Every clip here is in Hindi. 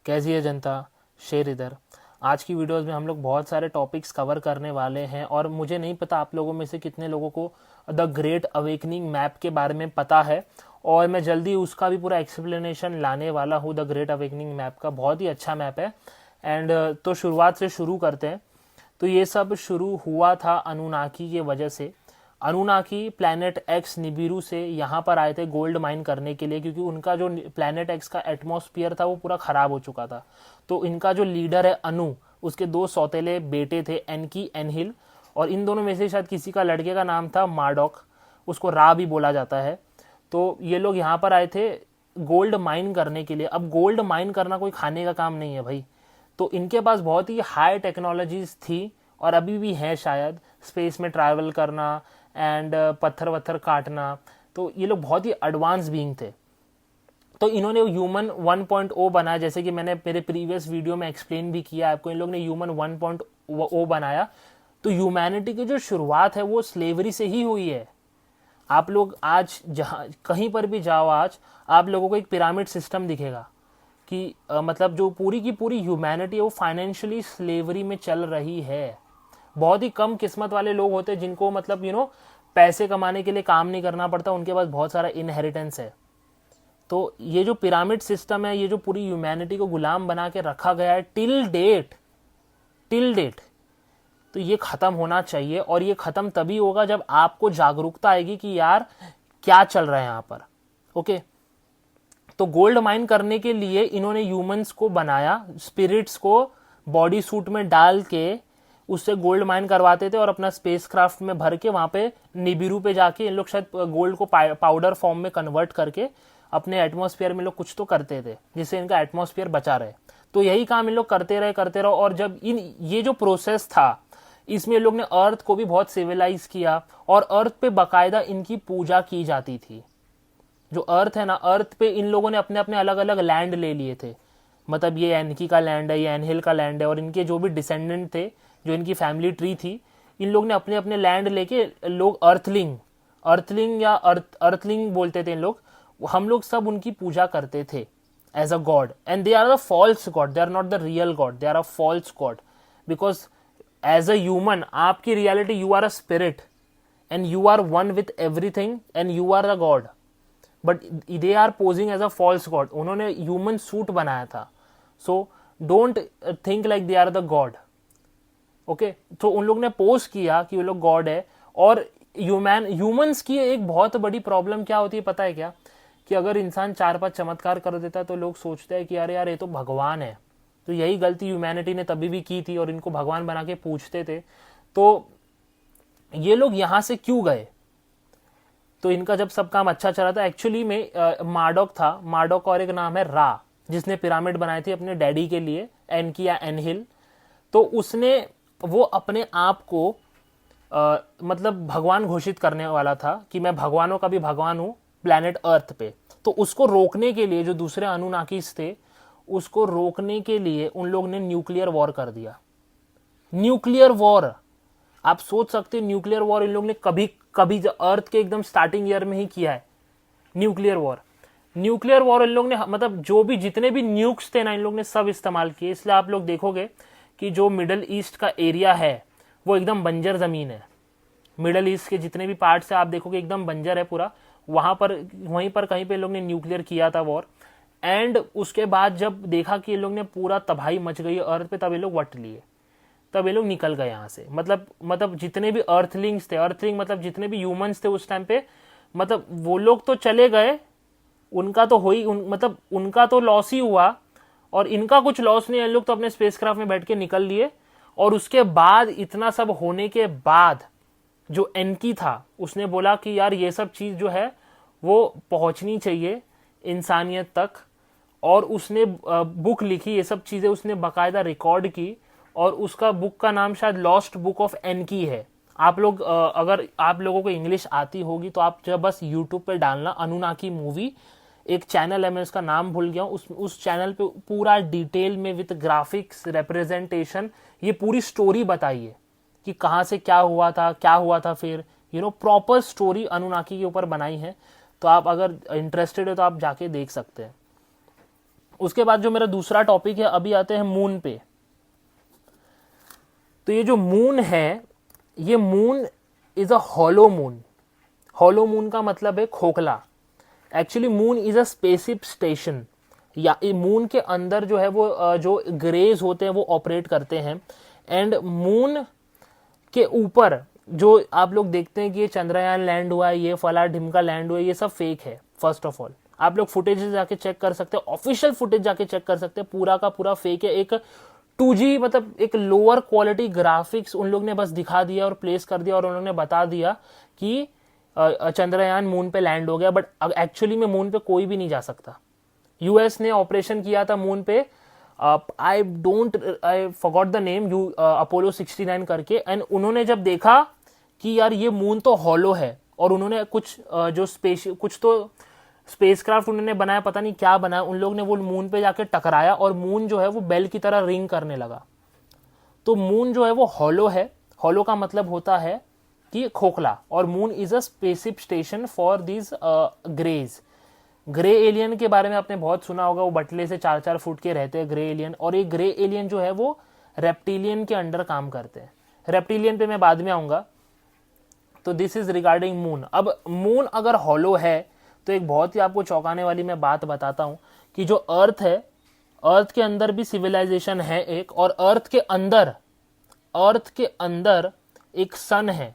कैसी है जनता। शेर इधर। आज की वीडियोस में हम लोग बहुत सारे टॉपिक्स कवर करने वाले हैं और मुझे नहीं पता आप लोगों में से कितने लोगों को द ग्रेट अवेकनिंग मैप के बारे में पता है। और मैं जल्दी उसका भी पूरा एक्सप्लेनेशन लाने वाला हूँ। द ग्रेट अवेकनिंग मैप का बहुत ही अच्छा मैप है। एंड तो शुरुआत से शुरू करते हैं। तो ये सब शुरू हुआ था अनुनाकी के वजह से। अनुनाकी प्लैनेट एक्स निबिरू से यहाँ पर आए थे गोल्ड माइन करने के लिए, क्योंकि उनका जो प्लैनेट एक्स का एटमॉस्फेयर था वो पूरा ख़राब हो चुका था। तो इनका जो लीडर है अनु, उसके दो सौतेले बेटे थे एनकी एनहिल, और इन दोनों में से शायद किसी का लड़के का नाम था मार्डॉक, उसको रा भी बोला जाता है। तो ये लोग यहाँ पर आए थे गोल्ड माइन करने के लिए। अब गोल्ड माइन करना कोई खाने का काम नहीं है भाई। तो इनके पास बहुत ही हाई टेक्नोलॉजीज थी और अभी भी है शायद, स्पेस में ट्रैवल करना एंड पत्थर वत्थर काटना। तो ये लोग बहुत ही एडवांस बीइंग थे। तो इन्होंने ह्यूमन 1.0 बनाया, जैसे कि मैंने मेरे प्रीवियस वीडियो में एक्सप्लेन भी किया आपको। इन लोग ने ह्यूमन 1.0 बनाया। तो ह्यूमैनिटी की जो शुरुआत है वो स्लेवरी से ही हुई है। आप लोग आज जहाँ कहीं पर भी जाओ, आज आप लोगों को एक पिरामिड सिस्टम दिखेगा कि मतलब जो पूरी की पूरी ह्यूमैनिटी है वो फाइनेंशियली स्लेवरी में चल रही है। बहुत ही कम किस्मत वाले लोग होते हैं जिनको मतलब पैसे कमाने के लिए काम नहीं करना पड़ता, उनके पास बहुत सारा इनहेरिटेंस है। तो ये जो पिरामिड सिस्टम है, ये जो पूरी ह्यूमैनिटी को गुलाम बना के रखा गया है टिल डेट, तो ये खत्म होना चाहिए। और ये खत्म तभी होगा जब आपको जागरूकता आएगी कि यार क्या चल रहा है यहाँ पर। ओके, तो गोल्ड माइन करने के लिए इन्होंने ह्यूमंस को बनाया, स्पिरिट्स को बॉडी सूट में डाल के उससे गोल्ड माइन करवाते थे और अपना स्पेसक्राफ्ट में भर के वहां पे निबिरू पे जाके इन लोग शायद गोल्ड को पाउडर फॉर्म में कन्वर्ट करके अपने एटमॉस्फेयर में लोग कुछ तो करते थे जिससे इनका एटमॉस्फेयर बचा रहे। तो यही काम इन लोग करते रहे। और जब ये जो प्रोसेस था, इसमें लोग ने अर्थ को भी बहुत सिविलाइज किया और अर्थ पे बाकायदा इनकी पूजा की जाती थी। जो अर्थ है ना, अर्थ पे इन लोगों ने अपने अपने अलग अलग लैंड ले लिए थे। मतलब ये एनकी का लैंड है, ये एनहिल का लैंड है, और इनके जो भी डिसेंडेंट थे, जो इनकी फैमिली ट्री थी, इन लोग ने अपने अपने लैंड लेके लोग अर्थलिंग या अर्थलिंग बोलते थे इन लोग, हम लोग सब उनकी पूजा करते थे as a god. And they are the false god, they are not the real god, they are a false god. Because as a human आपकी reality, you are a spirit and you are one with everything and you are the god, but they are posing as a false god. उन्होंने ह्यूमन सूट बनाया था। So don't think like they are the god. Okay, तो उन लोग ने पोज किया कि वो लोग गॉड है। और ह्यूमंस की एक बहुत बड़ी प्रॉब्लम क्या होती है पता है क्या, कि अगर इंसान 4-5 चमत्कार कर देता है तो लोग सोचते हैं कि अरे यार ये तो भगवान है। तो यही गलती ह्यूमैनिटी ने तभी भी की थी और इनको भगवान बना के पूछते थे। तो ये लोग यहां से क्यों गए? तो इनका जब सब काम अच्छा चला था, एक्चुअली में मार्डॉक था, मार्डॉक और एक नाम है रा, जिसने पिरामिड बनाई थी अपने डैडी के लिए, एनकी या एनहिल। तो उसने वो अपने आप को मतलब भगवान घोषित करने वाला था कि मैं भगवानों का भी भगवान हूं प्लैनेट अर्थ पे। तो उसको रोकने के लिए जो दूसरे अनुनाकीस थे, उसको रोकने के लिए उन लोग ने न्यूक्लियर वॉर कर दिया। न्यूक्लियर वॉर, आप सोच सकते हैं न्यूक्लियर वॉर इन लोग ने कभी कभी अर्थ के एकदम स्टार्टिंग ईयर में ही किया है। न्यूक्लियर वॉर इन लोग ने मतलब जो भी जितने भी न्यूक्स थे ना, इन लोग ने सब इस्तेमाल किए। इसलिए आप लोग देखोगे कि जो मिडल ईस्ट का एरिया है वो एकदम बंजर जमीन है। मिडल ईस्ट के जितने भी पार्ट्स है आप देखोगे एकदम बंजर है पूरा। वहां पर वहीं पर कहीं पे लोग ने न्यूक्लियर किया था वॉर। एंड उसके बाद जब देखा कि ये लोग ने पूरा तबाही मच गई अर्थ पे, तब ये लोग वट लिए, तब ये लोग निकल गए यहाँ से। मतलब जितने भी अर्थलिंग्स थे, अर्थलिंग मतलब जितने भी ह्यूमंस थे उस टाइम पे, मतलब वो लोग तो चले गए, उनका तो हो ही मतलब उनका तो लॉस ही हुआ और इनका कुछ लॉस नहीं है। लोग तो अपने स्पेसक्राफ्ट में बैठ के निकल लिए। और उसके बाद इतना सब होने के बाद जो एनकी था उसने बोला कि यार ये सब चीज जो है वो पहुंचनी चाहिए इंसानियत तक। और उसने बुक लिखी, ये सब चीजें उसने बाकायदा रिकॉर्ड की, और उसका बुक का नाम शायद लॉस्ट बुक ऑफ एनकी है। आप लोग अगर आप लोगों को इंग्लिश आती होगी तो आप जब बस यूट्यूब पे डालना अनुनाकी मूवी, एक चैनल है, मैं उसका नाम भूल गया हूँ, उस चैनल पे पूरा डिटेल में विद ग्राफिक्स रिप्रेजेंटेशन ये पूरी स्टोरी बताइए कि कहाँ से क्या हुआ था फिर प्रॉपर स्टोरी अनुनाकी के ऊपर बनाई है। तो आप अगर इंटरेस्टेड हो तो आप जाके देख सकते हैं। उसके बाद जो मेरा दूसरा टॉपिक है, अभी आते हैं मून पे। तो ये जो मून है, ये moon is a hollow moon. Hollow moon का मतलब है खोखला। Actually moon is a spaceship station, या मून के अंदर जो है वो जो ग्रेज होते हैं वो ऑपरेट करते हैं। एंड मून के ऊपर जो आप लोग देखते हैं कि ये चंद्रयान लैंड हुआ है, ये फला ढिमका लैंड हुआ है, ये सब फेक है। फर्स्ट ऑफ ऑल आप लोग फुटेज जाके चेक कर सकते हैं, ऑफिशियल फुटेज जाके चेक कर सकते हैं, पूरा का पूरा फेक है। एक 2G मतलब एक लोअर क्वालिटी ग्राफिक्स उन लोग ने बस दिखा दिया और प्लेस कर दिया, और उन्होंने बता दिया कि चंद्रयान मून पे लैंड हो गया, बट एक्चुअली में मून पे कोई भी नहीं जा सकता। यूएस ने ऑपरेशन किया था मून पे, I forgot the name, Apollo 69 करके। एंड उन्होंने जब देखा कि यार ये मून तो हॉलो है, और उन्होंने कुछ कुछ तो स्पेसक्राफ्ट उन्होंने बनाया, पता नहीं क्या बनाया, उन लोग ने वो मून पे जाके टकराया और मून जो है वो बेल की तरह रिंग करने लगा। तो मून जो है वो हॉलो है। हॉलो का मतलब होता है कि खोखला, और moon is a spaceship station for these greys. Grey alien के बारे में आपने बहुत सुना होगा, वो बटले से 4-4 फुट के रहते हैं ग्रे एलियन, और ये ग्रे एलियन जो है वो रेप्टिलियन के अंडर काम करते हैं। रेप्टिलियन पे मैं बाद में आऊंगा। तो दिस इज रिगार्डिंग मून। अब मून अगर हॉलो है तो एक बहुत ही आपको चौंकाने वाली मैं बात बताता हूं कि जो अर्थ है, अर्थ के अंदर भी सिविलाइजेशन है एक, और अर्थ के अंदर एक सन है।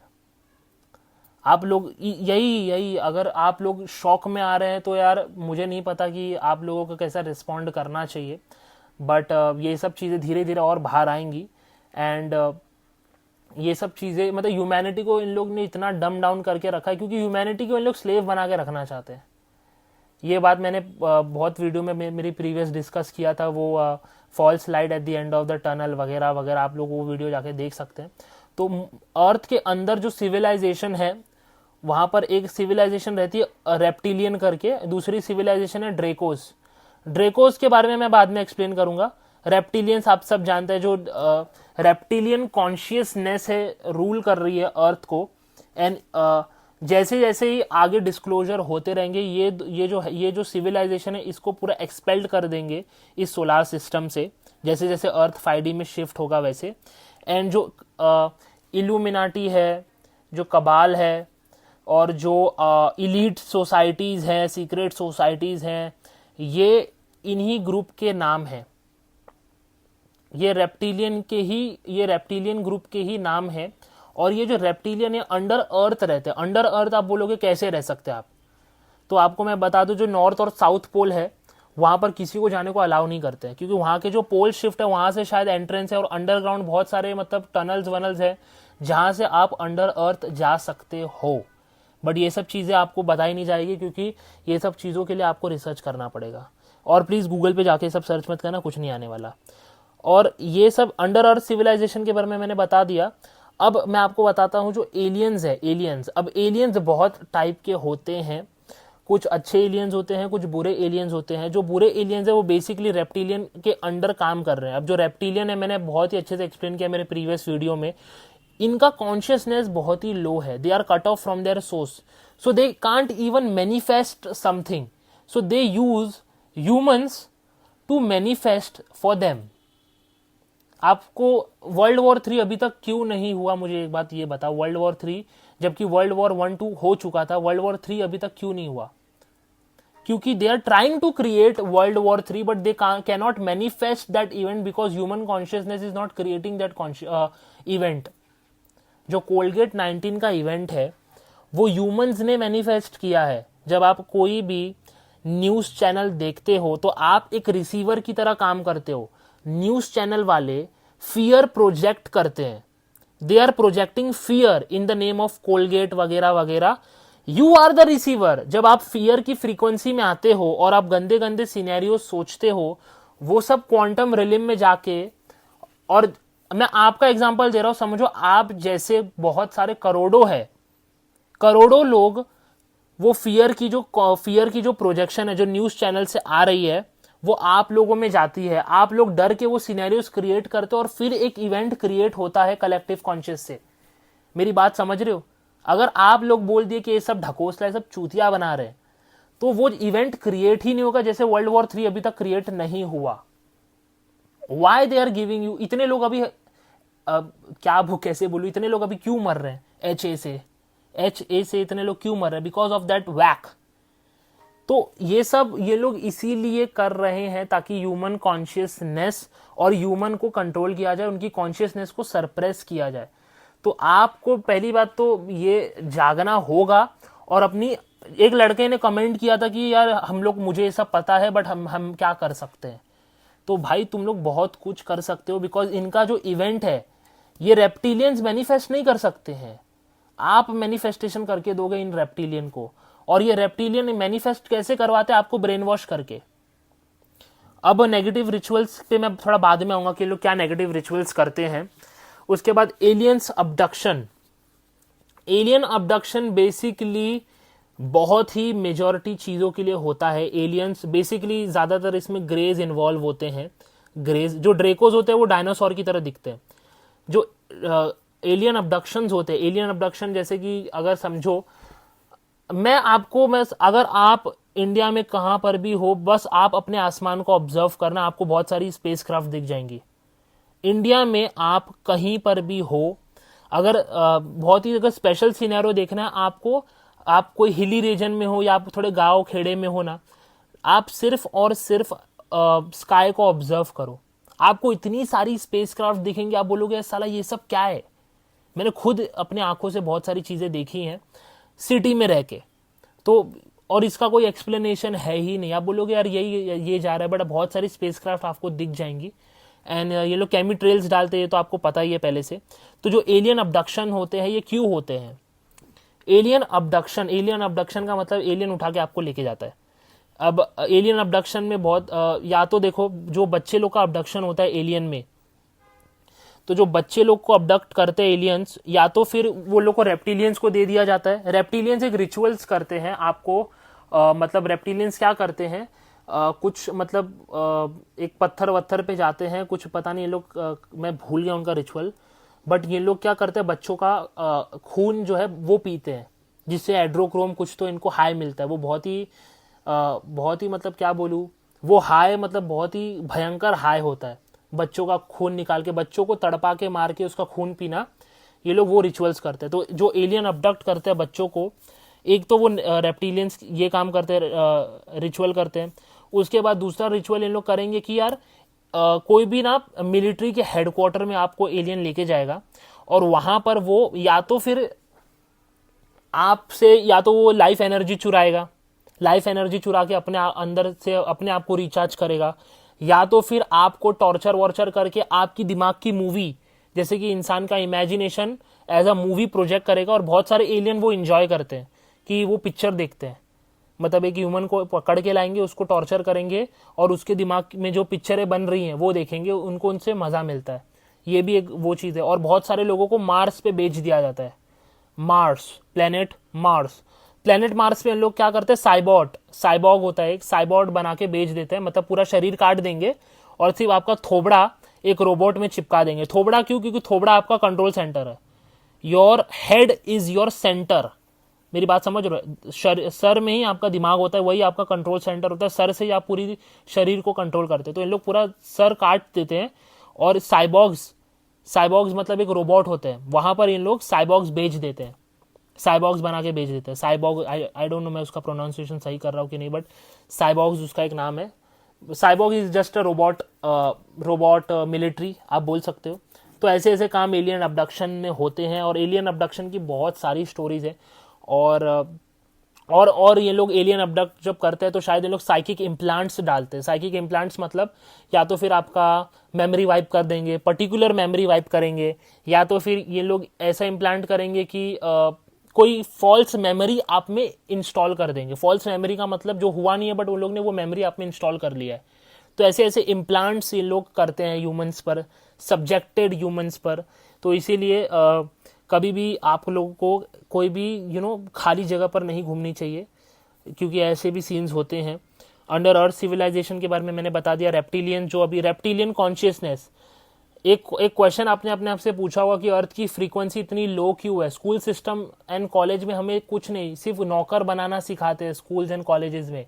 आप लोग यही अगर आप लोग शॉक में आ रहे हैं तो यार मुझे नहीं पता कि आप लोगों को कैसा रिस्पॉन्ड करना चाहिए, बट ये सब चीज़ें धीरे धीरे और बाहर आएंगी। एंड ये सब चीज़ें मतलब ह्यूमैनिटी को इन लोग ने इतना डम डाउन करके रखा है, क्योंकि ह्यूमैनिटी को इन लोग स्लेव बना के रखना चाहते हैं। ये बात मैंने बहुत वीडियो में मेरी प्रीवियस डिस्कस किया था, वो false light at the end of the tunnel वगैरह वगैरह, आप लोग वो वीडियो जाके देख सकते हैं। तो अर्थ के अंदर जो सिविलाइजेशन है, वहां पर एक सिविलाइजेशन रहती है रेप्टिलियन करके, दूसरी सिविलाइजेशन है ड्रेकोस। ड्रेकोस के बारे में मैं बाद में एक्सप्लेन करूंगा। रेप्टिलियंस आप सब जानते हैं, जो रेप्टिलियन कॉन्शियसनेस है रूल कर रही है अर्थ को। एंड जैसे जैसे ही आगे डिस्क्लोजर होते रहेंगे, ये जो सिविलाइजेशन है इसको पूरा एक्सपेल्ड कर देंगे इस सोलार सिस्टम से, जैसे जैसे अर्थ 5D में शिफ्ट होगा वैसे। एंड जो इल्यूमिनाटी है, जो कबाल है, और जो इलीट सोसाइटीज़ हैं, सीक्रेट सोसाइटीज़ हैं, ये इन्हीं ग्रुप के नाम हैं। ये रेप्टिलियन ग्रुप के ही नाम है। और ये जो रेप्टिलियन है अंडर अर्थ रहते हैं। अंडर अर्थ आप बोलोगे कैसे रह सकते हैं आप, तो आपको मैं बता दूं, जो नॉर्थ और साउथ पोल है वहां पर किसी को जाने को अलाउ नहीं करते हैं, क्योंकि वहां के जो पोल शिफ्ट है वहां से शायद एंट्रेंस है, और अंडरग्राउंड बहुत सारे मतलब टनल्स वनल्स है जहां से आप अंडर अर्थ जा सकते हो। बट ये सब चीज़ें आपको बताई नहीं जाएगी, क्योंकि ये सब चीज़ों के लिए आपको रिसर्च करना पड़ेगा। और प्लीज़ गूगल पे जाके सब सर्च मत करना, कुछ नहीं आने वाला। और ये सब अंडर अर्थ सिविलाइजेशन के बारे में मैंने बता दिया। अब मैं आपको बताता हूँ जो एलियंस है, एलियंस। अब एलियंस बहुत टाइप के होते हैं, कुछ अच्छे एलियंस होते हैं, कुछ बुरे एलियंस होते हैं। जो बुरे एलियंस है वो बेसिकली रेप्टिलियन के अंडर काम कर रहे हैं। अब जो रेप्टिलियन है, मैंने बहुत ही अच्छे से एक्सप्लेन किया मेरे प्रीवियस वीडियो में, इनका कॉन्शियसनेस बहुत ही लो है। They are cut off from their source, so they can't even manifest something, so they use humans to manifest for them. आपको वर्ल्ड वॉर 3 अभी तक क्यों नहीं हुआ, मुझे एक बात ये बताओ। वर्ल्ड वॉर 3 जबकि वर्ल्ड वॉर 1-2 हो चुका था, वर्ल्ड वॉर 3 अभी तक क्यों नहीं हुआ? क्योंकि they are trying to create world war 3 but they can not manifest that event, because human consciousness is not creating that event. जो कोलगेट 19 का इवेंट है वो ह्यूमंस ने मैनिफेस्ट किया है। जब आप कोई भी न्यूज चैनल देखते हो तो आप एक रिसीवर की तरह काम करते हो। न्यूज चैनल वाले फियर प्रोजेक्ट करते हैं, they are projecting fear in the name of Colgate वगैरह वगैरह। You are the receiver. जब आप फियर की फ्रीक्वेंसी में आते हो और आप गंदे गंदे सिनेरियो सोचते हो, वो सब क्वांटम रिलिम में जाके, और मैं आपका एग्जांपल दे रहा हूं, समझो आप जैसे बहुत सारे करोड़ों लोग, वो फियर की जो प्रोजेक्शन है जो न्यूज चैनल से आ रही है वो आप लोगों में जाती है। आप लोग डर के वो सिनेरियोस क्रिएट करते हो और फिर एक इवेंट क्रिएट होता है कलेक्टिव कॉन्शियस से। मेरी बात समझ रहे हो? अगर आप लोग बोल दिए कि ये सब ढकोसला, सब चूतिया बना रहे हैं, तो वो इवेंट क्रिएट ही नहीं होगा, जैसे वर्ल्ड वॉर 3 अभी तक क्रिएट नहीं हुआ। Why they are giving you, इतने लोग अभी क्या वो कैसे बोलूं, इतने लोग अभी क्यों मर रहे हैं एच ए से इतने लोग क्यों मर रहे हैं? Because of that vax. तो ये लोग इसीलिए कर रहे हैं ताकि ह्यूमन कॉन्शियसनेस और ह्यूमन को कंट्रोल किया जाए, उनकी कॉन्शियसनेस को सरप्रेस किया जाए। तो आपको पहली बात तो ये जागना होगा। और अपनी, एक लड़के ने कमेंट किया था कि यार हम लोग, मुझे ये सब पता है बट हम क्या कर सकते हैं? तो भाई तुम लोग बहुत कुछ कर सकते हो, बिकॉज इनका जो इवेंट है ये रेप्टिलियंस मैनिफेस्ट नहीं कर सकते हैं, आप मैनिफेस्टेशन करके दोगे इन रेप्टिलियन को। और ये रेप्टिलियन मैनिफेस्ट कैसे करवाते हैं? आपको ब्रेन वॉश करके। अब नेगेटिव रिचुअल्स पे मैं थोड़ा बाद में आऊंगा कि लोग क्या नेगेटिव रिचुअल्स करते हैं। उसके बाद aliens abduction. Alien abduction basically बहुत ही मेजॉरिटी चीज़ों के लिए होता है। एलियंस बेसिकली ज़्यादातर इसमें ग्रेज इन्वॉल्व होते हैं। ग्रेज जो ड्रेकोज होते हैं वो डायनासोर की तरह दिखते हैं। जो एलियन अबडक्शंस होते हैं, एलियन अबडक्शन जैसे कि अगर समझो, मैं अगर आप इंडिया में कहाँ पर भी हो, बस आप अपने आसमान को ऑब्जर्व करना, आपको बहुत सारी स्पेसक्राफ्ट दिख जाएंगी। इंडिया में आप कहीं पर भी हो, अगर बहुत ही अगर स्पेशल सिनेरियो देखना है आपको, आप कोई हिली रीजन में हो या आप थोड़े गांव खेड़े में हो ना, आप सिर्फ और सिर्फ स्काई को ऑब्जर्व करो, आपको इतनी सारी स्पेसक्राफ्ट दिखेंगे, आप बोलोगे साला ये सब क्या है। मैंने खुद अपने आंखों से बहुत सारी चीज़ें देखी हैं सिटी में रह के, तो और इसका कोई एक्सप्लेनेशन है ही नहीं। आप बोलोगे यार ये जा रहा है, बट बहुत सारी स्पेसक्राफ्ट आपको दिख जाएंगी। एंड ये लोग केमी ट्रेल्स डालते हैं, तो आपको पता ही है पहले से। तो जो एलियन अबडक्शन होते हैं ये क्यों होते हैं? एलियन अबडक्शन का मतलब एलियन उठा के आपको लेके जाता है। अब एलियन अबडक्शन में बहुत या तो देखो, जो बच्चे लोग का अबडक्शन होता है एलियन में, तो जो बच्चे लोग को अबडक्ट करते हैं एलियंस, या तो फिर वो लोग को रेप्टिलियंस को दे दिया जाता है। रेप्टिलियंस एक रिचुअल्स करते हैं आपको, मतलब रेप्टिलियंस क्या करते हैं, कुछ मतलब एक पत्थर वत्थर पे जाते हैं, कुछ पता नहीं ये लोग, मैं भूल गया उनका रिचुअल, बट ये लोग क्या करते हैं, बच्चों का खून जो है वो पीते हैं, जिससे एड्रोक्रोम कुछ तो इनको हाई मिलता है। वो बहुत ही मतलब क्या बोलूँ, वो हाई मतलब बहुत ही भयंकर हाई होता है। बच्चों का खून निकाल के, बच्चों को तड़पा के मार के उसका खून पीना, ये लोग वो रिचुअल्स करते हैं। तो जो एलियन अबडक्ट करते हैं बच्चों को, एक तो वो रेप्टिलियंस ये काम करते हैं, रिचुअल करते हैं। उसके बाद दूसरा रिचुअल इन लोग करेंगे कि यार कोई भी ना मिलिट्री के हेडक्वार्टर में आपको एलियन लेके जाएगा, और वहां पर वो या तो फिर आपसे, या तो वो लाइफ एनर्जी चुराएगा, लाइफ एनर्जी चुरा के अपने अंदर से अपने आप को रिचार्ज करेगा, या तो फिर आपको टॉर्चर वॉर्चर करके आपकी दिमाग की मूवी, जैसे कि इंसान का imagination as a movie project करेगा। और बहुत सारे एलियन वो इंजॉय करते हैं कि वो पिक्चर देखते हैं, मतलब एक ह्यूमन को पकड़ के लाएंगे, उसको टॉर्चर करेंगे और उसके दिमाग में जो पिक्चरें बन रही हैं वो देखेंगे, उनको उनसे मजा मिलता है। ये भी एक वो चीज़ है। और बहुत सारे लोगों को मार्स पे बेच दिया जाता है। प्लेनेट मार्स पे इन लोग क्या करते हैं, साइबॉग होता है, एक साइबॉर्ड बना के बेच देते हैं, मतलब पूरा शरीर काट देंगे और सिर्फ आपका थोबड़ा एक रोबोट में चिपका देंगे। थोबड़ा क्यों? क्योंकि थोबड़ा आपका कंट्रोल सेंटर है। Your head is your centre, मेरी बात समझ रहे हो? सर में ही आपका दिमाग होता है, वही आपका कंट्रोल सेंटर होता है। सर से ही आप पूरी शरीर को कंट्रोल करते हैं। तो इन लोग पूरा सर काट देते हैं और साइबॉग्स मतलब एक रोबोट होते हैं, वहां पर इन लोग साइबॉग्स बेच देते हैं, साइबॉग्स बना के बेच देते हैं। साइबॉग, आई डोंट नो मैं उसका प्रोनाउंसिएशन सही कर रहा हूँ कि नहीं, बट साइबॉग्स उसका एक नाम है। Cyborg is just a robot military आप बोल सकते हो। तो ऐसे ऐसे काम एलियन अबडक्शन में होते हैं, और एलियन अबडक्शन की बहुत सारी स्टोरीज है। और ये लोग एलियन अबडक्ट जब करते हैं तो शायद ये लोग साइकिक इम्प्लांट्स डालते हैं। साइकिक इम्प्लांट्स मतलब या तो फिर आपका मेमोरी वाइप कर देंगे, पर्टिकुलर मेमोरी वाइप करेंगे, या तो फिर ये लोग ऐसा इम्प्लांट करेंगे कि कोई फॉल्स मेमोरी आप में इंस्टॉल कर देंगे। फॉल्स मेमोरी का मतलब जो हुआ नहीं है, बट उन लोग ने वो मेमोरी आप में इंस्टॉल कर लिया है। तो ऐसे ऐसे इम्प्लांट्स ये लोग करते हैं ह्यूमंस पर, सब्जेक्टेड ह्यूमंस पर। तो इसीलिए कभी भी आप लोगों को कोई भी खाली जगह पर नहीं घूमनी चाहिए, क्योंकि ऐसे भी सीन्स होते हैं। अंडर अर्थ सिविलाइजेशन के बारे में मैंने बता दिया। रेप्टिलियन, जो अभी रेप्टिलियन कॉन्शियसनेस, एक क्वेश्चन आपने अपने आप से पूछा होगा कि अर्थ की फ्रीक्वेंसी इतनी लो क्यों है। स्कूल सिस्टम एंड कॉलेज में हमें कुछ नहीं, सिर्फ नौकर बनाना सिखाते हैं स्कूल्स एंड कॉलेजेस में,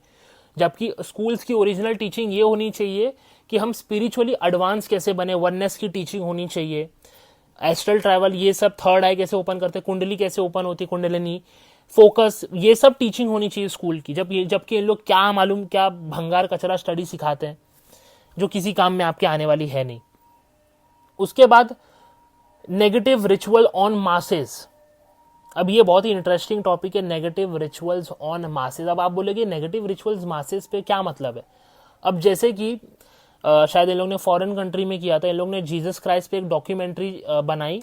जबकि स्कूल्स की ओरिजिनल टीचिंग ये होनी चाहिए कि हम स्पिरिचुअली एडवांस कैसे बने, वननेस की टीचिंग होनी चाहिए, एस्ट्रल ट्रैवल, ये सब, थर्ड आई कैसे ओपन करते, कुंडली कैसे ओपन होती, कुंडलिनी, फोकस, ये सब टीचिंग होनी चाहिए स्कूल की। जबकि इन लोग क्या मालूम क्या भंगार कचरा स्टडी सिखाते हैं जो किसी काम में आपके आने वाली है नहीं। उसके बाद नेगेटिव रिचुअल ऑन मासेस। अब ये बहुत ही इंटरेस्टिंग टॉपिक है, नेगेटिव रिचुअल्स ऑन मासेस। अब आप बोलेगे नेगेटिव रिचुअल्स मासेस पे क्या मतलब है। अब जैसे कि शायद इन लोग ने फॉरेन कंट्री में किया था, इन लोग ने जीसस क्राइस्ट पे एक डॉक्यूमेंट्री बनाई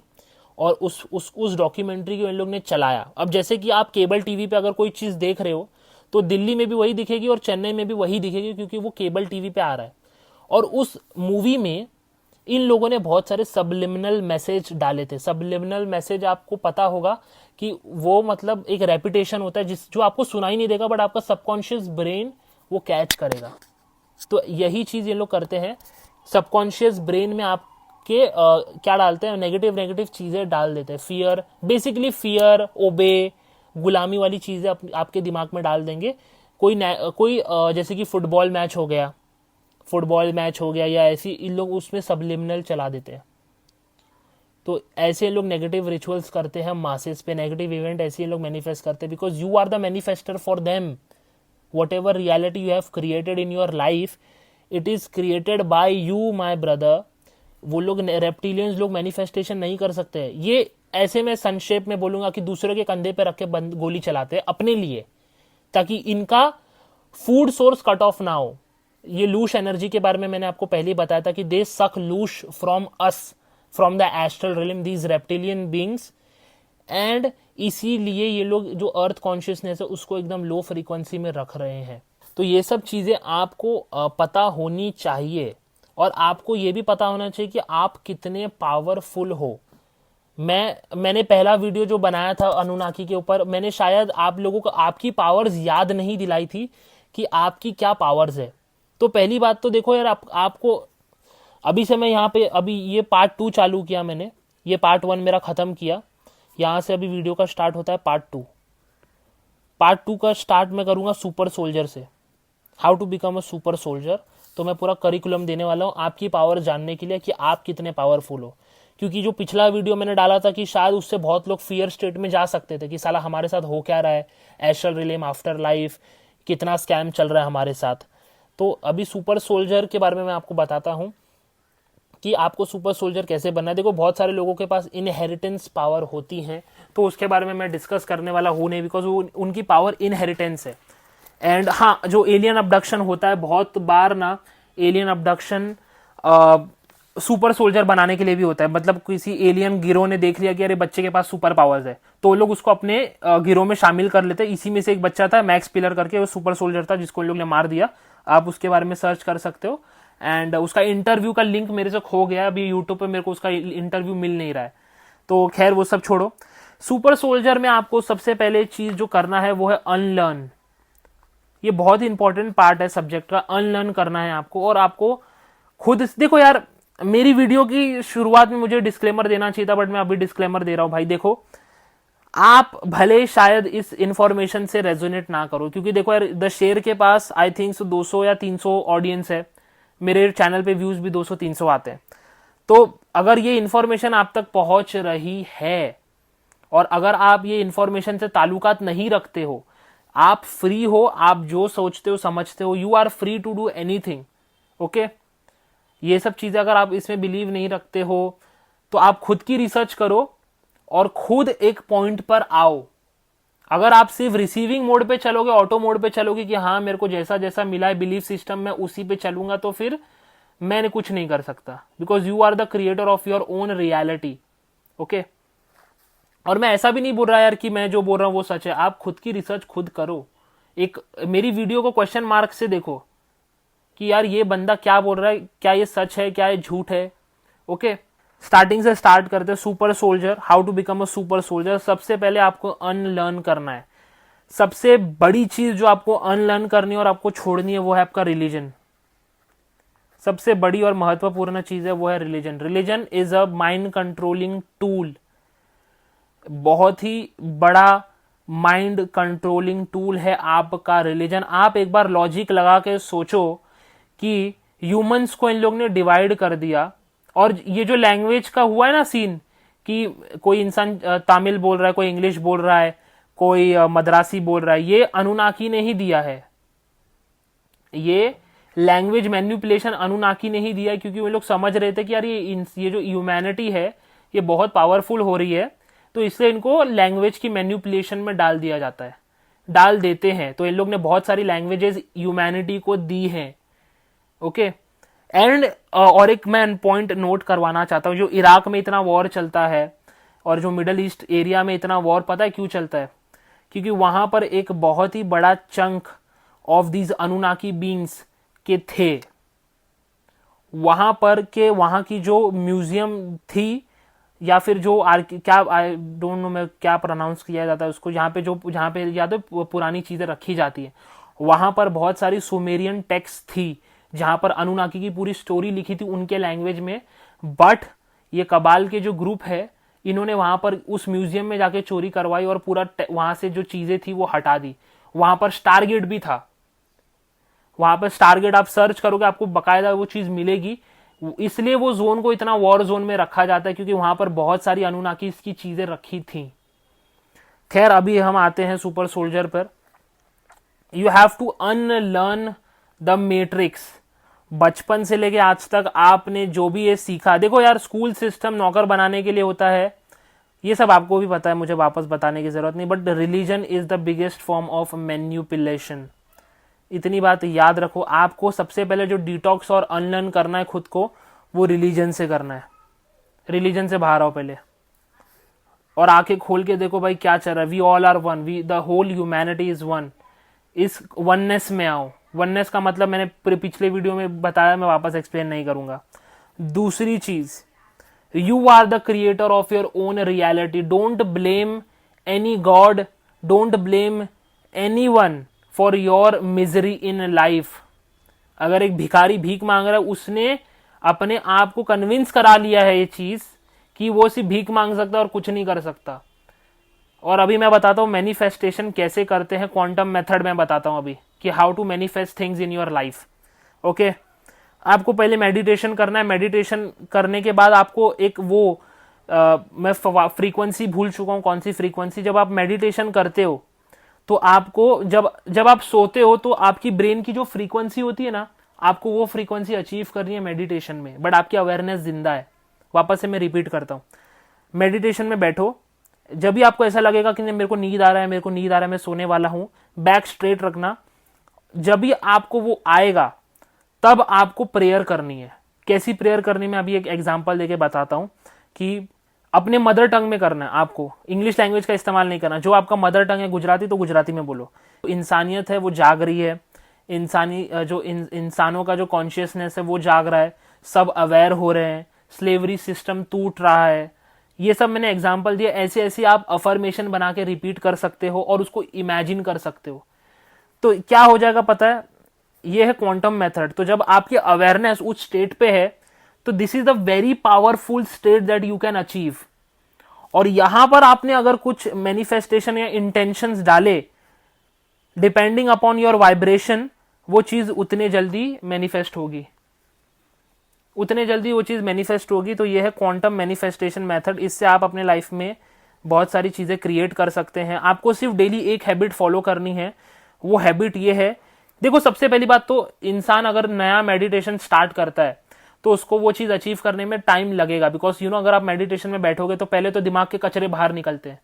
और उस डॉक्यूमेंट्री को इन लोग ने चलाया। अब जैसे कि आप केबल टीवी पे अगर कोई चीज़ देख रहे हो तो दिल्ली में भी वही दिखेगी और चेन्नई में भी वही दिखेगी, क्योंकि वो केबल टीवी पे आ रहा है। और उस मूवी में इन लोगों ने बहुत सारे सबलिमिनल मैसेज डाले थे। सबलिमिनल मैसेज आपको पता होगा कि वो मतलब एक रेपिटेशन होता है जो आपको सुनाई नहीं देगा, बट आपका सबकॉन्शियस ब्रेन वो कैच करेगा। तो यही चीज ये लोग करते हैं, सबकॉन्शियस ब्रेन में आपके क्या डालते हैं, नेगेटिव चीजें डाल देते हैं। फियर, बेसिकली फियर, ओबे, गुलामी वाली चीजें आपके दिमाग में डाल देंगे। कोई जैसे कि फुटबॉल मैच हो गया या ऐसी, इन लोग उसमें सबलिमिनल चला देते हैं। तो ऐसे लोग नेगेटिव रिचुअल्स करते हैं मासेस पे, नेगेटिव इवेंट ऐसे ही लोग मैनिफेस्ट करते हैं, because you are the manifester for them. whatever reality you have created in your life, it is created by you, my brother. वो लोग रेप्टिलियंस लोग मैनिफेस्टेशन नहीं कर सकते। ये ऐसे मैं संक्षेप में बोलूंगा कि दूसरे के कंधे पे रख के गोली चलाते हैं अपने लिए, ताकि इनका फूड सोर्स कट ऑफ ना हो। ये लूश एनर्जी के बारे में मैंने आपको पहले ही बताया था कि they suck loosh from us, from the astral realm, these reptilian beings. And इसीलिए ये लोग जो अर्थ कॉन्शियसनेस है उसको एकदम लो फ्रीक्वेंसी में रख रहे हैं। तो ये सब चीजें आपको पता होनी चाहिए, और आपको ये भी पता होना चाहिए कि आप कितने पावरफुल हो। मैंने पहला वीडियो जो बनाया था अनुनाकी के ऊपर, मैंने शायद आप लोगों को आपकी पावर्स याद नहीं दिलाई थी कि आपकी क्या पावर्स है। तो पहली बात तो देखो यार, आपको अभी से मैं यहाँ पे अभी ये पार्ट 2 चालू किया मैंने, ये पार्ट 1 मेरा खत्म किया, यहाँ से अभी वीडियो का स्टार्ट होता है पार्ट 2। पार्ट 2 का स्टार्ट मैं करूँगा सुपर सोल्जर से, how to become a super soldier. तो मैं पूरा करिकुलम देने वाला हूँ आपकी पावर जानने के लिए कि आप कितने पावरफुल हो। क्योंकि जो पिछला वीडियो मैंने डाला था कि शायद उससे बहुत लोग फियर स्टेट में जा सकते थे कि साला हमारे साथ हो क्या रहा है, एस्ट्रल रिलेम, आफ्टर लाइफ, कितना स्कैम चल रहा है हमारे साथ। तो अभी सुपर सोल्जर के बारे में मैं आपको बताता हूँ कि आपको सुपर सोल्जर कैसे बनना है। देखो बहुत सारे लोगों के पास इनहेरिटेंस पावर होती हैं, तो उसके बारे में मैं डिस्कस करने वाला हूँ नहीं, बिकॉज वो उनकी पावर इनहेरिटेंस है। एंड हाँ, जो एलियन अबडक्शन होता है, बहुत बार ना एलियन अबडक्शन सुपर सोल्जर बनाने के लिए भी होता है। मतलब किसी एलियन गिरोह ने देख लिया कि अरे बच्चे के पास सुपर पावर्स है, तो लोग उसको अपने गिरोह में शामिल कर लेते हैं। इसी में से एक बच्चा था मैक्स पिलर करके, वो सुपर सोल्जर था जिसको लोग ने मार दिया। आप उसके बारे में सर्च कर सकते हो। एंड उसका इंटरव्यू का लिंक मेरे से खो गया, अभी यूट्यूब पे मेरे को उसका इंटरव्यू मिल नहीं रहा है। तो खैर वो सब छोड़ो। सुपर सोल्जर में आपको सबसे पहले चीज जो करना है वो है अनलर्न। ये बहुत ही इंपॉर्टेंट पार्ट है सब्जेक्ट का, अनलर्न करना है आपको। और आपको खुद देखो यार, मेरी वीडियो की शुरुआत में मुझे डिस्क्लेमर देना चाहिए था, बट मैं अभी डिस्क्लेमर दे रहा हूं। भाई देखो, आप भले शायद इस इंफॉर्मेशन से रेजोनेट ना करो, क्योंकि देखो यार, द शेर के पास आई थिंक 200 या 300 ऑडियंस है, मेरे चैनल पे व्यूज भी 200-300 आते हैं। तो अगर ये इंफॉर्मेशन आप तक पहुंच रही है, और अगर आप ये इंफॉर्मेशन से ताल्लुकात नहीं रखते हो, आप फ्री हो, आप जो सोचते हो समझते हो, you are free to do anything. Okay, ये सब चीजें अगर आप इसमें बिलीव नहीं रखते हो, तो आप खुद की रिसर्च करो और खुद एक पॉइंट पर आओ। अगर आप सिर्फ रिसीविंग मोड पे चलोगे, ऑटो मोड पे चलोगे कि हाँ मेरे को जैसा जैसा मिला है बिलीफ सिस्टम में उसी पे चलूंगा, तो फिर मैंने कुछ नहीं कर सकता, because you are the creator of your own reality. Okay, और मैं ऐसा भी नहीं बोल रहा यार कि मैं जो बोल रहा हूं वो सच है। आप खुद की रिसर्च खुद करो। एक मेरी वीडियो को क्वेश्चन मार्क से देखो कि यार ये बंदा क्या बोल रहा है, क्या ये सच है, क्या ये झूठ है। ओके, स्टार्टिंग से स्टार्ट करते हैं। Super soldier, how to become a super soldier. सबसे पहले आपको अनलर्न करना है। सबसे बड़ी चीज जो आपको अनलर्न करनी है और आपको छोड़नी है वो है आपका रिलीजन। सबसे बड़ी और महत्वपूर्ण चीज है वो है religion. Religion is a mind controlling tool, बहुत ही बड़ा माइंड कंट्रोलिंग टूल है आपका रिलीजन। आप एक बार लॉजिक लगा के सोचो कि ह्यूमंस को इन लोग ने डिवाइड कर दिया, और ये जो लैंग्वेज का हुआ है ना सीन, कि कोई इंसान तमिल बोल रहा है, कोई इंग्लिश बोल रहा है, कोई मद्रासी बोल रहा है, ये अनुनाकी ने ही दिया है। ये लैंग्वेज मैन्युपुलेशन अनुनाकी ने ही दिया है, क्योंकि वो लोग समझ रहे थे कि यार ये जो ह्यूमैनिटी है ये बहुत पावरफुल हो रही है, तो इसलिए इनको लैंग्वेज की मैन्युपुलेशन में डाल दिया जाता है, डाल देते हैं। तो इन लोग ने बहुत सारी लैंग्वेजेस ह्यूमैनिटी को दी हैं। ओके, एंड और एक मैं पॉइंट नोट करवाना चाहता हूं, जो इराक में इतना वॉर चलता है और जो मिडल ईस्ट एरिया में इतना वॉर, पता है क्यों चलता है? क्योंकि वहां पर एक बहुत ही बड़ा chunk of these Anunnaki beings के थे। वहां की जो म्यूजियम थी, या फिर जो क्या, आई डोंट नो मैं क्या प्रोनाउंस किया जाता है उसको, जहाँ पे या तो पुरानी चीजें रखी जाती है, वहां पर बहुत सारी सुमेरियन टेक्स्ट थी जहां पर अनुनाकी की पूरी स्टोरी लिखी थी उनके लैंग्वेज में। बट ये कबाल के जो ग्रुप है, इन्होंने वहां पर उस म्यूजियम में जाके चोरी करवाई और पूरा वहां से जो चीजें थी वो हटा दी। वहां पर स्टारगेट भी था, वहां पर स्टारगेट आप सर्च करोगे आपको बकायदा वो चीज मिलेगी। इसलिए वो जोन को इतना वॉर जोन में रखा जाता है, क्योंकि वहां पर बहुत सारी अनुनाकी की चीजें रखी थी। खैर, अभी हम आते हैं सुपर सोल्जर पर। You have to unlearn the matrix. बचपन से लेके आज तक आपने जो भी ये सीखा, देखो यार, स्कूल सिस्टम नौकर बनाने के लिए होता है, ये सब आपको भी पता है, मुझे वापस बताने की जरूरत नहीं। But religion is the biggest form of manipulation. इतनी बात याद रखो, आपको सबसे पहले जो डिटॉक्स और अनलर्न करना है खुद को, वो रिलीजन से करना है। रिलीजन से बाहर आओ पहले और आंखें खोल के देखो भाई क्या चल रहा है। We all are one, we the whole humanity is one. इस वननेस में आओ। वननेस का मतलब मैंने पिछले वीडियो में बताया, मैं वापस एक्सप्लेन नहीं करूंगा। दूसरी चीज, you are the creator of your own reality. Don't blame any god, don't blame anyone for your misery in life. अगर एक भिखारी भीख मांग रहा है, उसने अपने आप को कन्विंस करा लिया है ये चीज कि वो सिर्फ भीख मांग सकता है और कुछ नहीं कर सकता। और अभी मैं बताता हूं मैनिफेस्टेशन कैसे करते हैं, क्वांटम मेथड में बताता हूं अभी कि how to manifest things in your life. Okay, आपको पहले मेडिटेशन करना है। मेडिटेशन करने के बाद आपको एक वो मैं फ्रीक्वेंसी भूल चुका हूं कौन सी फ्रीक्वेंसी, जब आप मेडिटेशन करते हो तो आपको जब आप सोते हो तो आपकी ब्रेन की जो फ्रीक्वेंसी होती है ना, आपको वो फ्रीक्वेंसी अचीव करनी है मेडिटेशन में। बट आपकी अवेयरनेस जिंदा है। वापस से मैं रिपीट करता हूं, मेडिटेशन में बैठो, जब भी आपको ऐसा लगेगा कि मेरे को नींद आ रहा है, मेरे को नींद आ रहा है, मैं सोने वाला हूं, बैक स्ट्रेट रखना। जब भी आपको वो आएगा तब आपको प्रेयर करनी है। कैसी प्रेयर करनी, मैं अभी एक एग्जांपल देके बताता हूं कि अपने मदर टंग में करना है आपको, इंग्लिश लैंग्वेज का इस्तेमाल नहीं करना। जो आपका मदर टंग है गुजराती, तो गुजराती में बोलो। इंसानियत है वो जाग रही है, इंसानों का जो कॉन्शियसनेस है वो जाग रहा है, सब अवेयर हो रहे हैं, स्लेवरी सिस्टम टूट रहा है। ये सब मैंने एग्जांपल दिया। ऐसे ऐसे आप अफर्मेशन बना के रिपीट कर सकते हो और उसको इमेजिन कर सकते हो। तो क्या हो जाएगा पता है, ये है क्वांटम मेथड। तो जब आपकी अवेयरनेस उस स्टेट पे है, तो this is the very powerful state that you can achieve. और यहां पर आपने अगर कुछ मैनिफेस्टेशन या इंटेंशंस डाले, डिपेंडिंग अपॉन योर वाइब्रेशन, वो चीज उतने जल्दी मैनिफेस्ट होगी, उतने जल्दी वो चीज मैनिफेस्ट होगी। तो ये है क्वांटम मैनिफेस्टेशन मेथड। इससे आप अपने लाइफ में बहुत सारी चीजें क्रिएट कर सकते हैं। आपको सिर्फ डेली एक हैबिट फॉलो करनी है। वो हैबिट ये है, देखो सबसे पहली बात तो इंसान अगर नया मेडिटेशन स्टार्ट करता है तो उसको वो चीज अचीव करने में टाइम लगेगा। बिकॉज अगर आप मेडिटेशन में बैठोगे तो पहले तो दिमाग के कचरे बाहर निकलते हैं,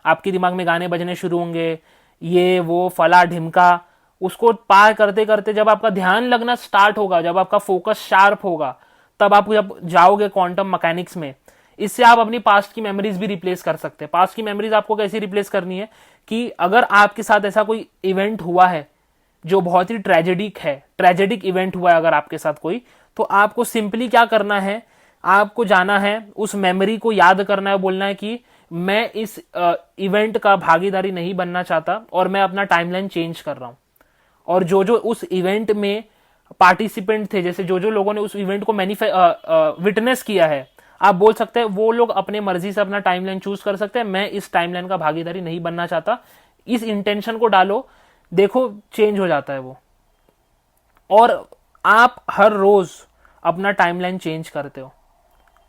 आपके दिमाग में गाने बजने शुरू होंगे, ये वो फला ढिमका। उसको पार करते करते जब आपका ध्यान लगना स्टार्ट होगा, जब आपका फोकस शार्प होगा, तब आप जब जाओगे क्वांटम मैकेनिक्स में, इससे आप अपनी पास्ट की मेमोरीज भी रिप्लेस कर सकते हैं। पास्ट की मेमोरीज आपको कैसे रिप्लेस करनी है कि अगर आपके साथ ऐसा कोई इवेंट हुआ है जो बहुत ही ट्रेजेडिक इवेंट हुआ है अगर आपके साथ कोई, तो आपको सिंपली क्या करना है, आपको जाना है, उस मेमोरी को याद करना है, बोलना है कि मैं इस इवेंट का भागीदारी नहीं बनना चाहता और मैं अपना टाइमलाइन चेंज कर रहा हूं। और जो जो उस इवेंट में पार्टिसिपेंट थे, जैसे जो जो लोगों ने उस इवेंट को विटनेस किया है, आप बोल सकते हैं वो लोग अपने मर्जी से अपना टाइमलाइन चूज कर सकते हैं, मैं इस टाइमलाइन का भागीदारी नहीं बनना चाहता। इस इंटेंशन को डालो, देखो चेंज हो जाता है वो। और आप हर रोज अपना टाइमलाइन चेंज करते हो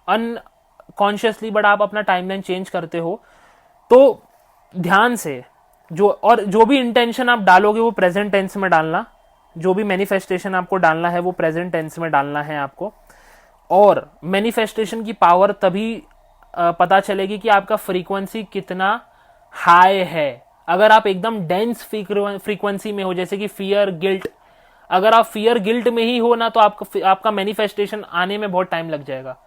अनकॉन्शियसली, बट आप अपना टाइमलाइन चेंज करते हो। तो ध्यान से जो भी इंटेंशन आप डालोगे वो प्रेजेंट टेंस में डालना, जो भी मैनिफेस्टेशन आपको डालना है वो प्रेजेंट टेंस में डालना है आपको। और मैनिफेस्टेशन की पावर तभी पता चलेगी कि आपका फ्रीक्वेंसी कितना हाई है। अगर आप एकदम डेंस फ्रीक्वेंसी में हो, जैसे कि फियर गिल्ट, अगर आप फियर गिल्ट में ही हो ना, तो आपका मैनिफेस्टेशन आने में बहुत टाइम लग जाएगा।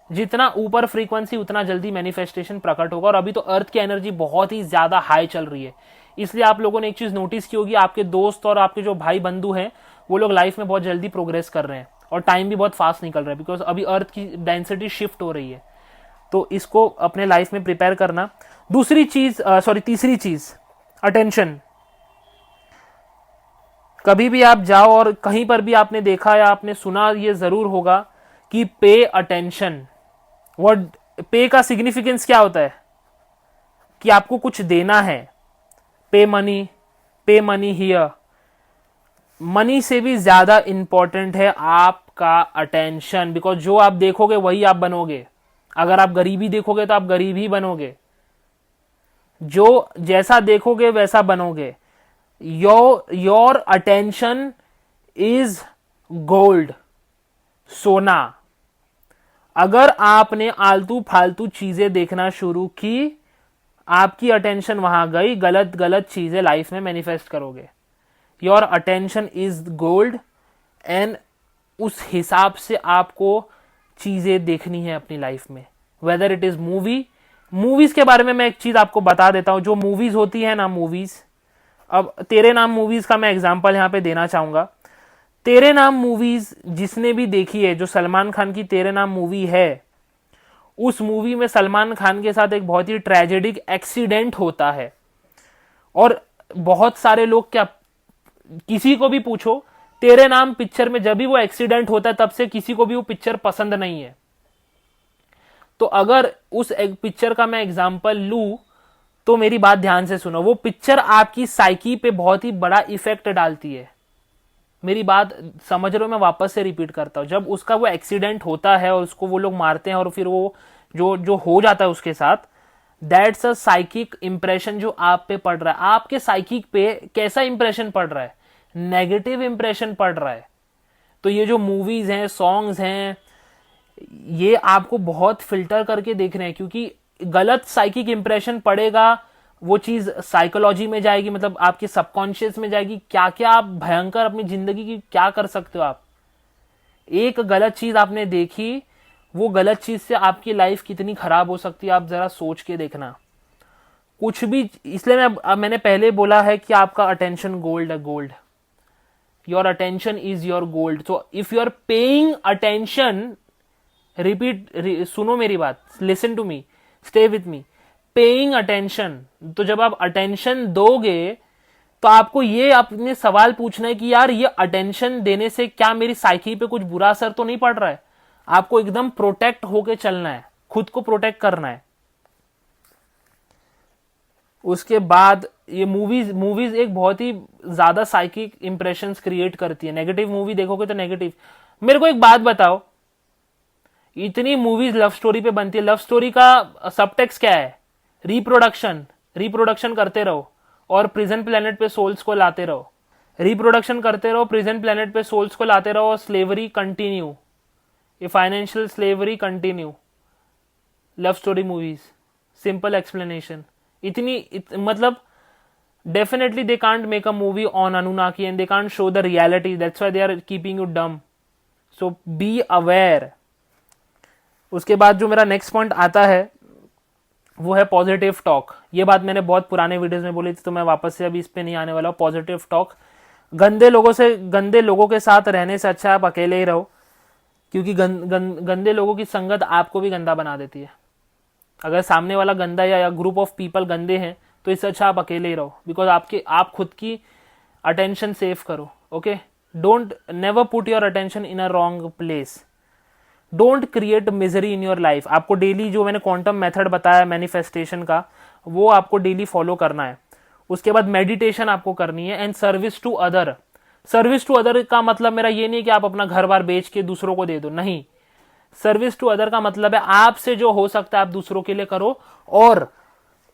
जितना ऊपर फ्रीक्वेंसी उतना जल्दी मैनिफेस्टेशन प्रकट होगा। और अभी तो अर्थ की एनर्जी बहुत ही ज्यादा हाई चल रही है, इसलिए आप लोगों ने एक चीज नोटिस की होगी, आपके दोस्त और आपके जो भाई बंधु हैं वो लोग लाइफ में बहुत जल्दी प्रोग्रेस कर रहे हैं और टाइम भी बहुत फास्ट निकल रहा है, बिकॉज अभी अर्थ की डेंसिटी शिफ्ट हो रही है। तो इसको अपने लाइफ में प्रिपेयर करना। तीसरी चीज अटेंशन। कभी भी आप जाओ और कहीं पर भी आपने देखा या आपने सुना ये जरूर होगा कि पे अटेंशन। वर्ड पे का सिग्निफिकेंस क्या होता है कि आपको कुछ देना है। पे मनी हियर। मनी से भी ज्यादा इंपॉर्टेंट है आपका अटेंशन, बिकॉज जो आप देखोगे वही आप बनोगे। अगर आप गरीबी देखोगे तो आप गरीब ही बनोगे, जो जैसा देखोगे वैसा बनोगे। योर अटेंशन इज गोल्ड, सोना। अगर आपने आलतू फालतू चीजें देखना शुरू की, आपकी अटेंशन वहां गई, गलत गलत चीजें लाइफ में मैनिफेस्ट करोगे। Your attention is gold and उस हिसाब से आपको चीजें देखनी है अपनी लाइफ में। वेदर इट इज मूवीज के बारे में मैं एक चीज आपको बता देता हूं। जो मूवीज होती है ना, मूवीज, अब तेरे नाम मूवीज का मैं एग्जांपल यहां पे देना चाहूंगा। तेरे नाम मूवीज जिसने भी देखी है, जो सलमान खान की तेरे नाम मूवी है, उस मूवी में सलमान खान के साथ एक बहुत ही ट्रेजेडिक एक्सीडेंट होता है। और बहुत सारे लोग, क्या किसी को भी पूछो, तेरे नाम पिक्चर में जब भी वो एक्सीडेंट होता है तब से किसी को भी वो पिक्चर पसंद नहीं है। तो अगर उस एक पिक्चर का मैं एग्जांपल लूं, तो मेरी बात ध्यान से सुनो। वो पिक्चर आपकी साइकी पे बहुत ही बड़ा इफेक्ट डालती है। मेरी बात समझ रहे हो? मैं वापस से रिपीट करता हूं। जब उसका वो एक्सीडेंट होता है और उसको वो लोग मारते हैं और फिर वो जो हो जाता है उसके साथ, दैट्स अ साइकिक इंप्रेशन जो आप पे पड़ रहा है। आपके साइकिक पे कैसा इंप्रेशन पड़ रहा है? नेगेटिव इंप्रेशन पड़ रहा है। तो ये जो मूवीज हैं, सॉन्ग्स हैं, ये आपको बहुत फिल्टर करके देखने हैं, क्योंकि गलत साइकिक इंप्रेशन पड़ेगा, वो चीज साइकोलॉजी में जाएगी, मतलब आपके सबकॉन्शियस में जाएगी। क्या क्या आप भयंकर अपनी जिंदगी की क्या कर सकते हो आप। एक गलत चीज आपने देखी, वो गलत चीज से आपकी लाइफ कितनी खराब हो सकती है, आप जरा सोच के देखना। कुछ भी, इसलिए मैंने पहले बोला है कि आपका अटेंशन गोल्ड है, gold. Your attention is your gold. So if you are paying attention, सुनो मेरी बात, listen to me, stay with me. Paying attention, तो जब आप अटेंशन दोगे तो आपको ये अपने सवाल पूछना है कि यार ये अटेंशन देने से क्या मेरी साइकी पे कुछ बुरा असर तो नहीं पड़ रहा है। आपको एकदम प्रोटेक्ट होके चलना है, खुद को प्रोटेक्ट करना है। उसके बाद ये मूवीज एक बहुत ही ज्यादा साइकिक इंप्रेशंस क्रिएट करती है। नेगेटिव मूवी देखोगे तो नेगेटिव। मेरे को एक बात बताओ, इतनी मूवीज लव स्टोरी पे बनती है, लव स्टोरी का सबटेक्स्ट क्या है? रिप्रोडक्शन करते रहो और प्रिजन प्लेनेट पे सोल्स को लाते रहो। रिप्रोडक्शन करते रहो, प्रिजन प्लेनेट पे सोल्स को लाते रहो, और स्लेवरी कंटिन्यू, ये financial slavery continue. Love story movies, simple explanation. मतलब definitely they can't make a movie on Anunnaki and they can't show the reality, that's why they are keeping you dumb. So be aware. उसके बाद जो मेरा नेक्स्ट पॉइंट आता है वो है पॉजिटिव टॉक। ये बात मैंने बहुत पुराने वीडियोस में बोली थी, तो मैं वापस से अभी इस पे नहीं आने वाला हूं। पॉजिटिव टॉक, गंदे लोगों के साथ रहने से अच्छा आप अकेले ही रहो, क्योंकि गंदे लोगों की संगत आपको भी गंदा बना देती है। अगर सामने वाला गंदा या ग्रुप ऑफ पीपल गंदे हैं तो इससे अच्छा आप अकेले ही रहो, बिकॉज आप खुद की अटेंशन सेव करो। Okay, don't never put your attention in a wrong place, don't create misery in your life. आपको डेली जो मैंने क्वांटम मेथड बताया मैनिफेस्टेशन का, वो आपको डेली फॉलो करना है। उसके बाद मेडिटेशन आपको करनी है, and service to other. Service to other का मतलब मेरा ये नहीं कि आप अपना घर बार बेच के दूसरों को दे दो, नहीं। सर्विस टू अदर का मतलब है आपसे जो हो सकता है आप दूसरों के लिए करो, और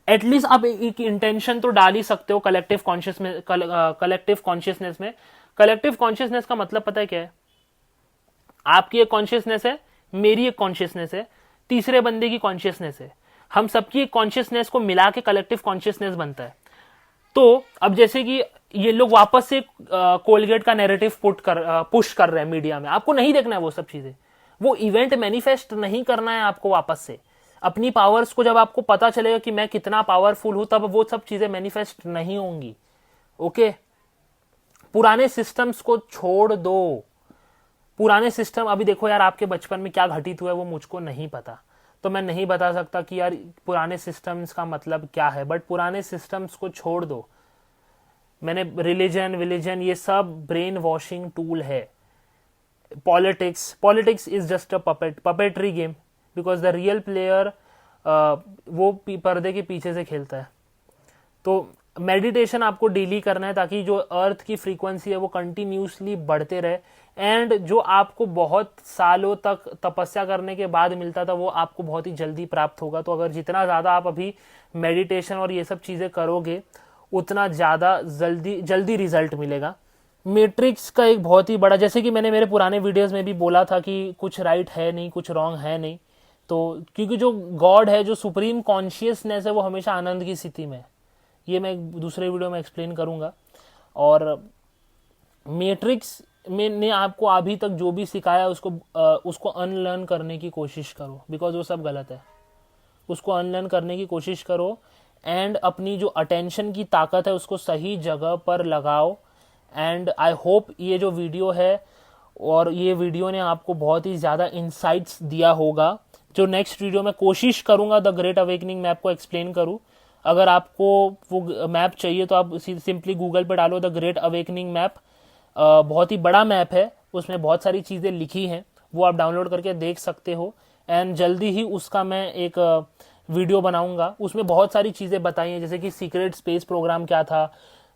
एटलीस्ट आप एक इंटेंशन तो डाल ही सकते हो कलेक्टिव कॉन्शियसनेस में। कलेक्टिव कॉन्शियसनेस का मतलब पता है क्या है? आपकी एक कॉन्शियसनेस है, मेरी एक कॉन्शियसनेस है, तीसरे बंदे की कॉन्शियसनेस है, हम सबकी एक कॉन्शियसनेस को मिला के कलेक्टिव कॉन्शियसनेस बनता है। तो अब जैसे कि ये लोग वापस से कोलगेट का नैरेटिव पुश कर रहे हैं मीडिया में, आपको नहीं देखना है वो सब चीजें, वो इवेंट मैनिफेस्ट नहीं करना है आपको। वापस से अपनी पावर्स को जब आपको पता चलेगा कि मैं कितना पावरफुल हूं, तब वो सब चीजें मैनिफेस्ट नहीं होंगी। ओके, पुराने सिस्टम्स को छोड़ दो। पुराने सिस्टम, अभी देखो यार आपके बचपन में क्या घटित हुआ है वो मुझको नहीं पता, तो मैं नहीं बता सकता कि यार पुराने सिस्टम्स का मतलब क्या है, बट पुराने सिस्टम्स को छोड़ दो। मैंने विलीजन ये सब ब्रेन वॉशिंग टूल है। Politics is just a puppetry game, because the real player वो पर्दे के पीछे से खेलता है। तो मेडिटेशन आपको डेली करना है, ताकि जो अर्थ की फ्रीक्वेंसी है वो कंटिन्यूसली बढ़ते रहे, एंड जो आपको बहुत सालों तक तपस्या करने के बाद मिलता था वो आपको बहुत ही जल्दी प्राप्त होगा। तो अगर जितना ज़्यादा आप अभी मेडिटेशन और ये सब चीज़ें करोगे, उतना ज़्यादा जल्दी रिजल्ट मिलेगा। मैट्रिक्स का एक बहुत ही बड़ा, जैसे कि मैंने मेरे पुराने वीडियोस में भी बोला था कि कुछ राइट है नहीं, कुछ रॉन्ग है नहीं। तो क्योंकि जो गॉड है, जो सुप्रीम कॉन्शियसनेस है, वो हमेशा आनंद की स्थिति में है। ये मैं एक दूसरे वीडियो में एक्सप्लेन करूंगा। और मैट्रिक्स ने आपको अभी तक जो भी सिखाया उसको अनलर्न करने की कोशिश करो, बिकॉज वो सब गलत है। उसको अनलर्न करने की कोशिश करो, एंड अपनी जो अटेंशन की ताकत है उसको सही जगह पर लगाओ। एंड आई होप ये जो वीडियो है, और ये वीडियो ने आपको बहुत ही ज़्यादा इंसाइट्स दिया होगा। जो नेक्स्ट वीडियो में कोशिश करूंगा द ग्रेट अवेकनिंग मैप को एक्सप्लेन करूं। अगर आपको वो मैप चाहिए तो आप सिंपली गूगल पे डालो द ग्रेट अवेकनिंग मैप। बहुत ही बड़ा मैप है, उसमें बहुत सारी चीज़ें लिखी हैं, वो आप डाउनलोड करके देख सकते हो। एंड जल्दी ही उसका मैं एक वीडियो बनाऊंगा, उसमें बहुत सारी चीज़ें बताई हैं, जैसे कि सीक्रेट स्पेस प्रोग्राम क्या था,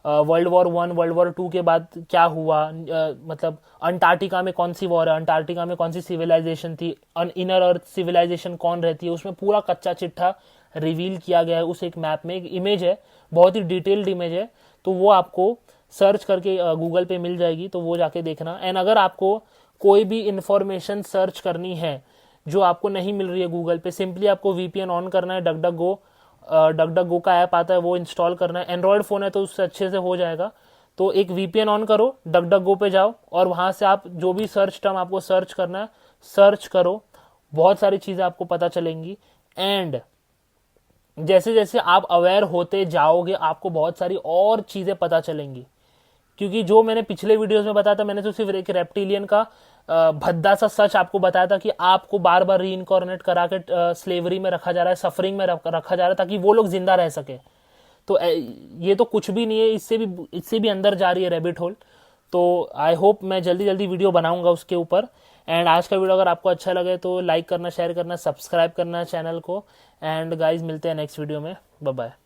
वर्ल्ड वॉर 1 वर्ल्ड वॉर 2 के बाद क्या हुआ, मतलब अंटार्कटिका में कौन सी वॉर है, अंटार्कटिका में कौन सी सिविलाइजेशन थी, इनर अर्थ सिविलाइजेशन कौन रहती है, उसमें पूरा कच्चा चिट्ठा रिवील किया गया है उस एक मैप में। एक इमेज है, बहुत ही डिटेल्ड इमेज है, तो वो आपको सर्च करके गूगल पे मिल जाएगी, तो वो जाके देखना। एंड अगर आपको कोई भी इंफॉर्मेशन सर्च करनी है जो आपको नहीं मिल रही है गूगल पे, सिंपली आपको VPN ऑन करना है, डक गो का ऐप आता है वो इंस्टॉल करना है। एंड्रॉयड फ़ोन है तो उससे अच्छे से हो जाएगा। तो एक VPN ऑन करो, डक गो पे जाओ, और वहाँ से आप जो भी सर्च टर्म आपको सर्च करना है सर्च करो, बहुत सारी चीज़ें आपको पता चलेंगी। एंड जैसे जैसे आप अवेयर होते जाओगे आपको बहुत सारी और चीज़ें पता चलेंगी, क्योंकि जो मैंने पिछले वीडियोस में बताया था, मैंने तो सिर्फ एक रेप्टिलियन का भद्दा सा सच आपको बताया था कि आपको बार बार रीइंकॉर्नेट करा के स्लेवरी में रखा जा रहा है, सफरिंग में रखा जा रहा है, ताकि वो लोग जिंदा रह सके। तो ये तो कुछ भी नहीं है, इससे भी अंदर जा रही है रैबिट होल। तो आई होप मैं जल्दी जल्दी वीडियो बनाऊंगा उसके ऊपर। एंड आज का वीडियो अगर आपको अच्छा लगे तो लाइक करना, शेयर करना, सब्सक्राइब करना चैनल को। एंड गाइज मिलते हैं नेक्स्ट वीडियो में, बाय बाय।